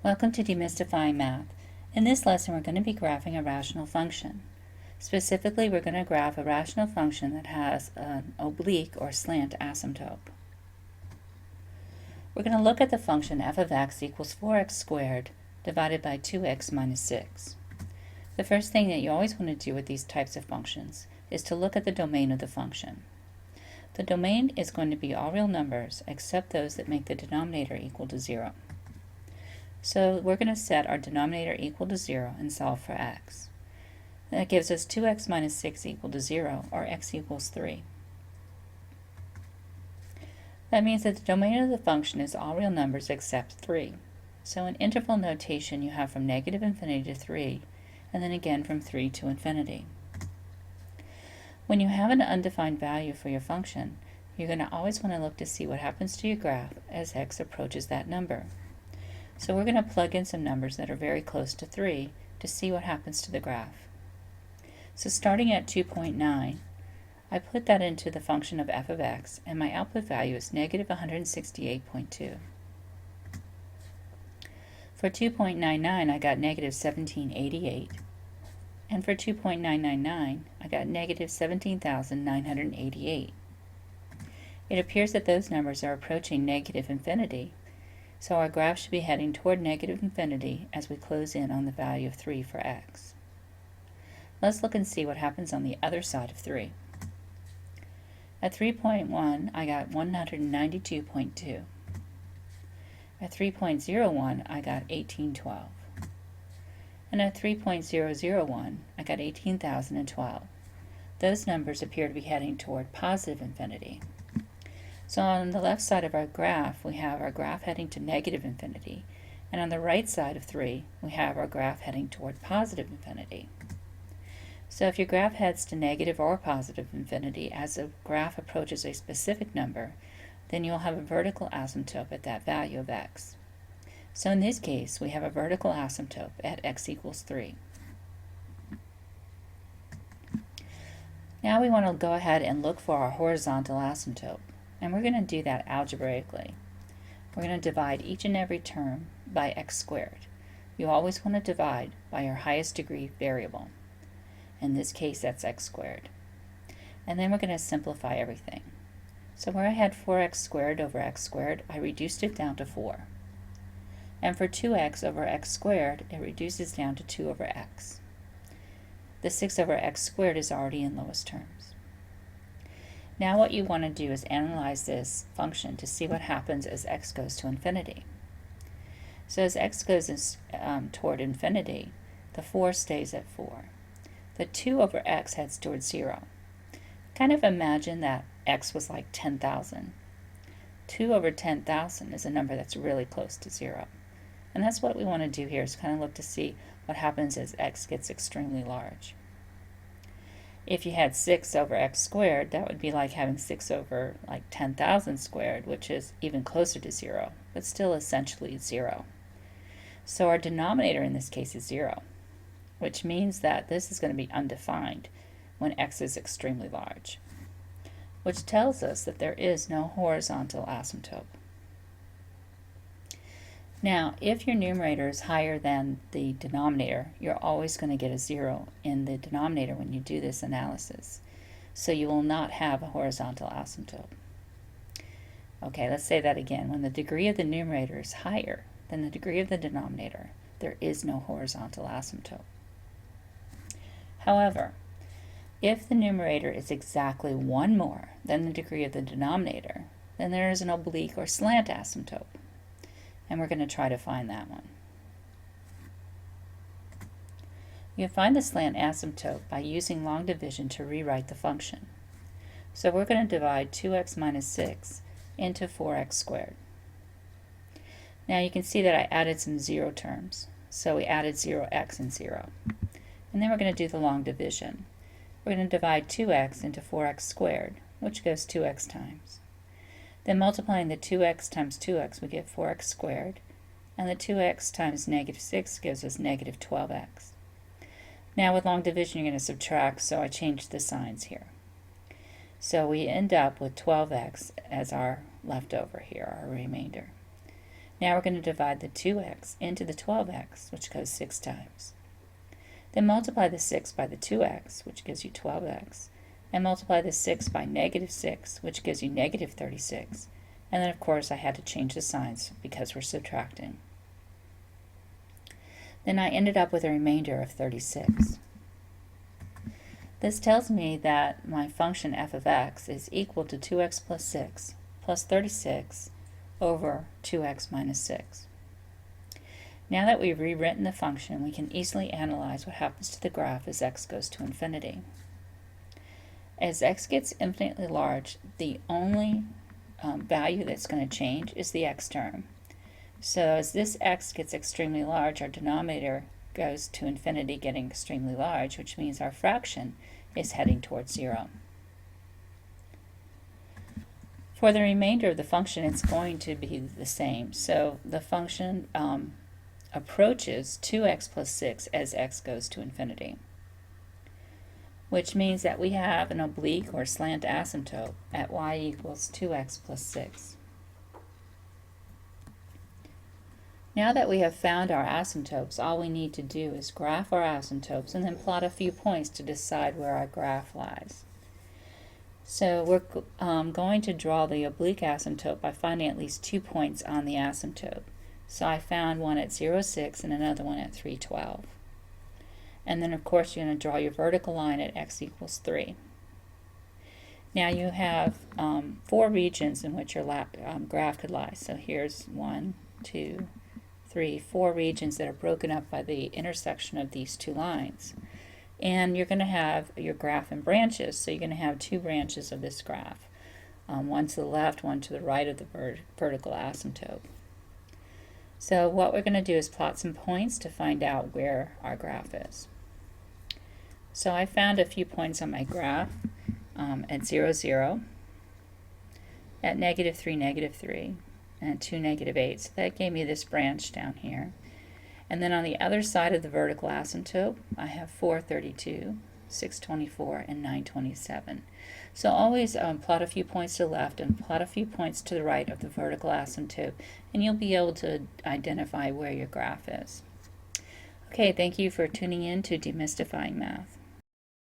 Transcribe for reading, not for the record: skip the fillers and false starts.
Welcome to Demystifying Math. In this lesson, we're going to be graphing a rational function. Specifically, we're going to graph a rational function that has an oblique or slant asymptote. We're going to look at the function f of x equals 4x squared divided by 2x minus 6. The first thing that you always want to do with these types of functions is to look at the domain of the function. The domain is going to be all real numbers except those that make the denominator equal to 0. So we're going to set our denominator equal to 0 and solve for x. That gives us 2x minus 6 equal to 0, or x equals 3. That means that the domain of the function is all real numbers except 3. So in interval notation you have from negative infinity to 3, and then again from 3 to infinity. When you have an undefined value for your function, you're going to always want to look to see what happens to your graph as x approaches that number. So we're going to plug in some numbers that are very close to 3 to see what happens to the graph. So starting at 2.9, I put that into the function of f of x, and my output value is negative 168.2. For 2.99, I got negative 1788. And for 2.999, I got negative 17,988. It appears that those numbers are approaching negative infinity, so our graph should be heading toward negative infinity as we close in on the value of 3 for x. Let's look and see what happens on the other side of 3. At 3.1, I got 192.2. At 3.01, I got 1812. And at 3.001, I got 18,012. Those numbers appear to be heading toward positive infinity. So on the left side of our graph, we have our graph heading to negative infinity, and on the right side of 3, we have our graph heading toward positive infinity. So if your graph heads to negative or positive infinity as the graph approaches a specific number, then you'll have a vertical asymptote at that value of x. So in this case, we have a vertical asymptote at x equals 3. Now we want to go ahead and look for our horizontal asymptote. And we're going to do that algebraically. We're going to divide each and every term by x squared. You always want to divide by your highest degree variable. In this case, that's x squared. And then we're going to simplify everything. So where I had 4x squared over x squared, I reduced it down to 4. And for 2x over x squared, it reduces down to 2 over x. The 6 over x squared is already in lowest terms. Now what you want to do is analyze this function to see what happens as x goes to infinity. So as x goes toward infinity, the 4 stays at 4. The 2 over x heads towards 0. Kind of imagine that x was like 10,000. 2 over 10,000 is a number that's really close to 0. And that's what we want to do here, is kind of look to see what happens as x gets extremely large. If you had 6 over x squared, that would be like having 6 over like 10,000 squared, which is even closer to 0, but still essentially 0. So our denominator in this case is 0, which means that this is going to be undefined when x is extremely large, which tells us that there is no horizontal asymptote. Now, if your numerator is higher than the denominator, you're always going to get a 0 in the denominator when you do this analysis. So you will not have a horizontal asymptote. Okay, let's say that again. When the degree of the numerator is higher than the degree of the denominator, there is no horizontal asymptote. However, if the numerator is exactly 1 more than the degree of the denominator, then there is an oblique or slant asymptote. And we're going to try to find that one. You can find the slant asymptote by using long division to rewrite the function. So we're going to divide 2x minus 6 into 4x squared. Now you can see that I added some 0 terms. So we added 0x and 0. And then we're going to do the long division. We're going to divide 2x into 4x squared, which goes 2x times. Then multiplying the 2x times 2x, we get 4x squared, and the 2x times negative 6 gives us negative 12x. Now with long division you're going to subtract, so I changed the signs here. So we end up with 12x as our leftover here, our remainder. Now we're going to divide the 2x into the 12x, which goes 6 times. Then multiply the 6 by the 2x, which gives you 12x, and multiply the 6 by negative 6, which gives you negative 36. And then, of course, I had to change the signs because we're subtracting. Then I ended up with a remainder of 36. This tells me that my function f of x is equal to 2x plus 6 plus 36 over 2x minus 6. Now that we've rewritten the function, we can easily analyze what happens to the graph as x goes to infinity. As x gets infinitely large, the only value that's going to change is the x term. So as this x gets extremely large, our denominator goes to infinity, getting extremely large, which means our fraction is heading towards 0. For the remainder of the function, it's going to be the same. So the function approaches 2x plus 6 as x goes to infinity, which means that we have an oblique or slant asymptote at y equals 2x plus 6. Now that we have found our asymptotes, all we need to do is graph our asymptotes and then plot a few points to decide where our graph lies. So we're going to draw the oblique asymptote by finding at least 2 points on the asymptote. So I found one at 0, 6 and another one at 3, 12. And then of course you're going to draw your vertical line at x equals 3. Now you have 4 regions in which your graph could lie. So here's 1, 2, 3, 4 regions that are broken up by the intersection of these 2 lines. And you're going to have your graph in branches, so you're going to have 2 branches of this graph, one to the left, one to the right of the vertical asymptote. So what we're going to do is plot some points to find out where our graph is. So I found a few points on my graph at 0, 0, at negative 3, negative 3, and 2, negative 8. So that gave me this branch down here. And then on the other side of the vertical asymptote, I have 4, 32, 6, 24, and 9, 27. So always plot a few points to the left and plot a few points to the right of the vertical asymptote, and you'll be able to identify where your graph is. Okay, thank you for tuning in to Demystifying Math.